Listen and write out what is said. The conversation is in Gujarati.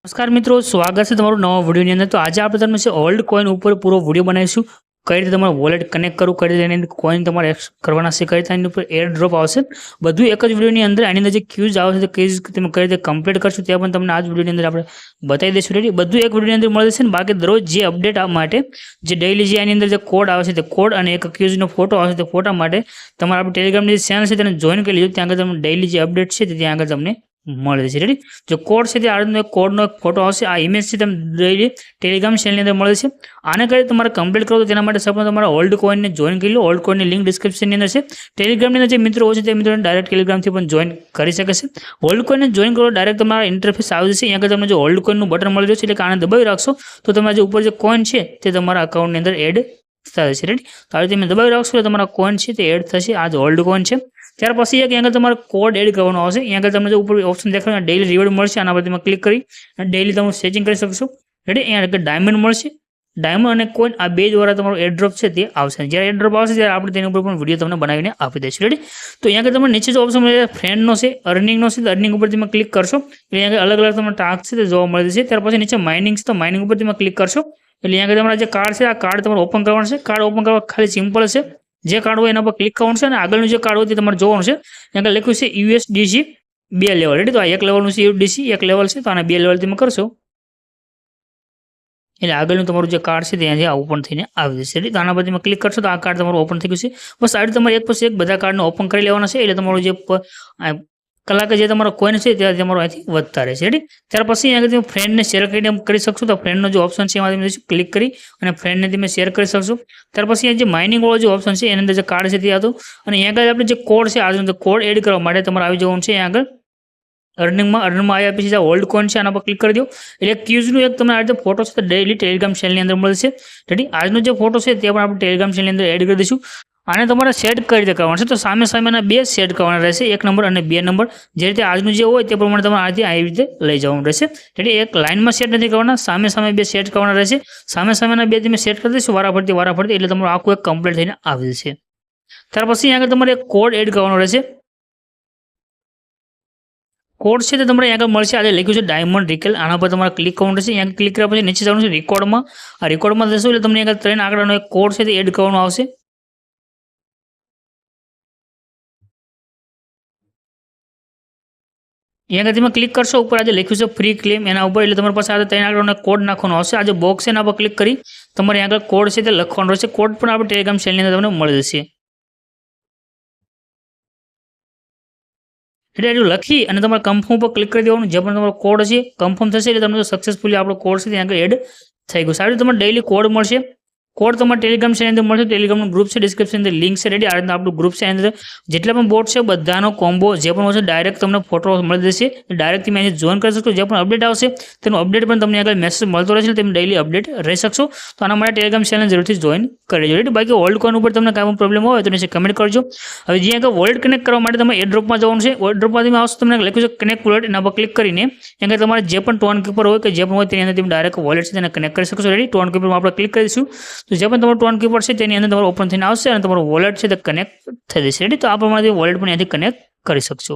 नमस्कार मित्रों, स्वागत है तमारू नवा विडियो अंदर। तो आज आप तमने ओल्ड कॉइन ऊपर पूरा विडियो बनावीशुं। कई रीते तमारे वॉलेट कनेक्ट करो, कई रीते कॉइन तमारे करवाना छे, कई रीते ऊपर एयर ड्रॉप आवशे, बधुं एक ज विडियोनी अंदर। आनी अंदर जे क्यूज आवशे तो कई रीते कम्प्लीट करशो ते पण तमने आज विडियोनी अंदर आपणे बतावी दईशुं। रेडी, बधुं एक विडियोनी अंदर मळी जशे। बाकी दररोज जे अपडेट माटे जे डेली जे आनी अंदर जे कोड आवशे ते कोड अने एक क्यूजनो फोटो आवशे ते फोटा माटे तमारे आपणे टेलिग्रामनी जे चेनल छे तेने जॉइन करी लीजो। त्यां आगळ तमने डेली जे अपडेट छे ते त्यां आगळ तमने मळी जशे। रेडी, जो कोड है आज कोडनो फोटो आवशे, आ इमेज से तम डेली टेलिग्राम चेनल अंदर मळे छे। आने कई तमारे कम्प्लीट करो तो तेना माटे सौप्रथम तमारे ओल्ड कॉइन ने जॉइन करी लो। ओल्ड कॉइन ની लिंक डिस्क्रिप्शन ની અંદર છે। ટેલિગ્રામ ની અંદર જે મિત્રો હોય છે તે મિત્રોને ડાયરેક્ટ ટેલિગ્રામ થી પણ જોઈન કરી શકે છે। ઓલ્ડ કોઈન ને જોઈન કરો ડાયરેક્ટ તમારા ઇન્ટરફેસ આવી જશે। અહીંયા આગળ તમને જો ઓલ્ડ કોઈન નું બટન મળી રહ્યું છે એટલે કે આને દબાવી રાખશો તો તમારા જે ઉપર જે કોઈન છે તે તમારા અકાઉન્ટ ની અંદર એડ થાય છે। રેડી, તો આ રીતે તમે દબાવી રાખશો એટલે તમારા કોઈન છે તે એડ થશે। આ જ ઓલ્ડ કોઈન છે। ત્યાર પછી એક આગળ તમારે કોડ એડ કરવાનો આવશે। અહીંયા આગળ તમને જો ઉપર ઓપ્શન દેખાય ડેલી રિવોર્ડ મળશે, આના પર તમે ક્લિક કરી અને ડેલી તમે સેટિંગ કરી શકશો। રેડી, અહીંયા આગળ ડાયમંડ મળશે, ડાયમંડ અને કોઈન આ બે દ્વારા તમારો એરડ્રોપ છે તે આવશે। જ્યારે એરડ્રોપ આવશે ત્યારે આપણે તેની ઉપર પણ વિડીયો તમને બનાવીને આપી દઈશું। રેડી, તો અહીંયા આગળ તમને નીચે જો ઓપ્શન મળે ફ્રેન્ડનો છે, અર્નિંગનો છે, તો અર્નિંગ ઉપર તમે ક્લિક કરશો એટલે અહીંયા અલગ અલગ તમને ટાસ્ક છે તે જોવા મળે છે। ત્યાર પછી નીચે માઇનિંગ છે, તો માઇનિંગ ઉપર તમે ક્લિક કરશો એટલે અહીંયા આગળ તમારા જે કાર્ડ છે આ કાર્ડ તમારે ઓપન કરવાનું છે। કાર્ડ ઓપન કરવા ખાલી સિમ્પલ છે, જે કાર્ડ હોય એના પર ક્લિક કરવાનું છે અને આગળનું જે કાર્ડ હોય તે તમારે જોવાનું છે। અહીંયા આગળ લખ્યું છે યુએસડીસી 2 લેવલ। રેડી, તો આ એક લેવલનું છે યુએસડીસી, એક લેવલ છે, તો આને 2 લેવલ તમે કરશો એટલે આગળનું તમારું જે કાર્ડ છે ત્યાંથી આ ઓપન થઈને આવી જશે। તો આના પર તમે ક્લિક કરશો તો આ કાર્ડ તમારું ઓપન થઈ ગયું છે। બસ આ રીતે તમારે એક પછી એક બધા કાર્ડને ઓપન કરી લેવાના છે એટલે તમારું જે કલાકે જે તમારો કોઈન છે તે તમારો અહીંથી વધતા રહેશે। રેડી, ત્યાર પછી અહીંયા તમે ફ્રેન્ડને શેર કરીને કરી શકશો। તો ફ્રેન્ડનો જે ઓપ્શન છે એમાં તમે ક્લિક કરી અને ફ્રેન્ડને તમે શેર કરી શકશો। ત્યાર પછી અહીંયા જે માઇનિંગ વાળો જે ઓપ્શન છે એની અંદર જે કાર્ડ છે તે હતું અને અહીંયા આગળ આપણે જે કોડ છે આજનો કોડ એડ કરવા માટે તમારે આવી જવાનું છે। અહીંયા આગળ અર્નિંગમાં આવ્યા પછી જે ઓલ્ડ કોઈન છે આના પર ક્લિક કરી દો એટલે ક્યુઝનું એક તમને આ રીતે ફોટો છે તો ડેલી ટેલિગ્રામ ચેનલની અંદર મળશે। રેડી, આજનો જે ફોટો છે તે પણ આપણે ટેલિગ્રામ ચેનલની અંદર એડ કરી દઈશું। આને તમારે સેટ કઈ રીતે કરવાનું છે તો સામે સામેના બે સેટ કરવાના રહેશે, 1 નંબર અને 2 નંબર। જે રીતે આજનું જે હોય તે પ્રમાણે તમારે આથી આવી રીતે લઈ જવાનું રહેશે। એટલે એક લાઇનમાં સેટ નથી કરવાના, સામે સામે બે સેટ કરવાના રહેશે। સામે સામેના બે તમે સેટ કરી દઈશું વારાફરતી એટલે તમારું આખું એક કમ્પ્લીટ થઈને આવી જશે। ત્યાર પછી આગળ તમારે એક કોડ એડ કરવાનો રહેશે। કોડ છે તે તમારે આગળ મળશે, આજે લખ્યું છે ડાયમંડ રિકેલ, આના પર તમારે ક્લિક કરવાનું રહેશે। અહીંયા ક્લિક કર્યા પછી નીચે જવાનું છે રેકોર્ડમાં। આ રેકોર્ડમાં જશો એટલે તમને આગળ 3 આંકડાનો એક કોડ છે તે એડ કરવાનો આવશે। અહીંયા તમે ક્લિક કરશો ઉપર આજે લખ્યું છે ફ્રી ક્લેમ એના ઉપર એટલે તમારી પાસે આ 3 આંકડાનો કોડ નાખવાનો આવશે। આ જે બોક્સ છે એના પર ક્લિક કરી તમારે આગળ કોડ છે તે લખવાનો રહેશે। કોડ પણ આપણે ટેલિગ્રામ ચેનલની અંદર તમને મળી જશે। એટલે એટલું લખી અને તમારે કન્ફર્મ પર ક્લિક કરી દેવાનું। જે પણ તમારો કોડ છે કન્ફર્મ થશે એટલે તમને સક્સેસફુલી આપણો કોડ છે ત્યાં આગળ એડ થઈ ગયો। સારું, તમારે ડેલી કોડ મળશે। કોડ તમારે ટેલિગ્રામ ચેનલ અંદર મળશે। ટેલિગ્રામનું ગ્રુપ છે ડિસ્ક્રિપ્શન અંદર લિંક છે। રેડી, આ રીતના આપણું ગ્રુપ છે, અંદર જેટલા પણ બોટ છે બધાનો કોમ્બો જે પણ હશે ડાયરેક્ટ તમને ફોટો મળી જશે। ડાયરેક્ટ તમે અહીં જોઈન કરી શકશો। જે પણ અપડેટ આવશે તેનું અપડેટ પણ તમને આગળ મેસેજ મળતો રહેશે, તમે ડેલી અપડેટ રહી શકશો। તો આના માટે ટેલિગ્રામ ચેનલ જરૂરથી જોઈન કરી લેજો। રેડી, બાકી ઓલ્ડ કોઈન ઉપર તમને કાંઈ પ્રોબ્લેમ હોય તો નીચે કમેન્ટ કરજો। હવે જે આગળ વોલેટ કનેક્ટ કરવા માટે તમે એરડ્રોપમાં જવાનું છે। એરડ્રોપમાં તમે આવશો તમને લખ્યું છે કનેક્ટ વોલેટ, એના પર ક્લિક કરીને આગળ તમારે જે પણ ટોન કીપર હોય કે જે પણ હોય તેની અંદર તમે ડાયરેક્ટ વોલેટ છે તેને કનેક્ટ કરી શકશો। રેડી, ટોન કીપરમાં આપણે ક્લિક કરીશું તો જે પણ તમારું ટોન કીપર છે તેની અંદર તમારું ઓપન થઈને આવશે અને તમારું વોલેટ છે તે કનેક્ટ થઈ જશે। રેડી, તો આ પ્રમાણે વોલેટ પણ અહીંયાથી કનેક્ટ કરી શકશો।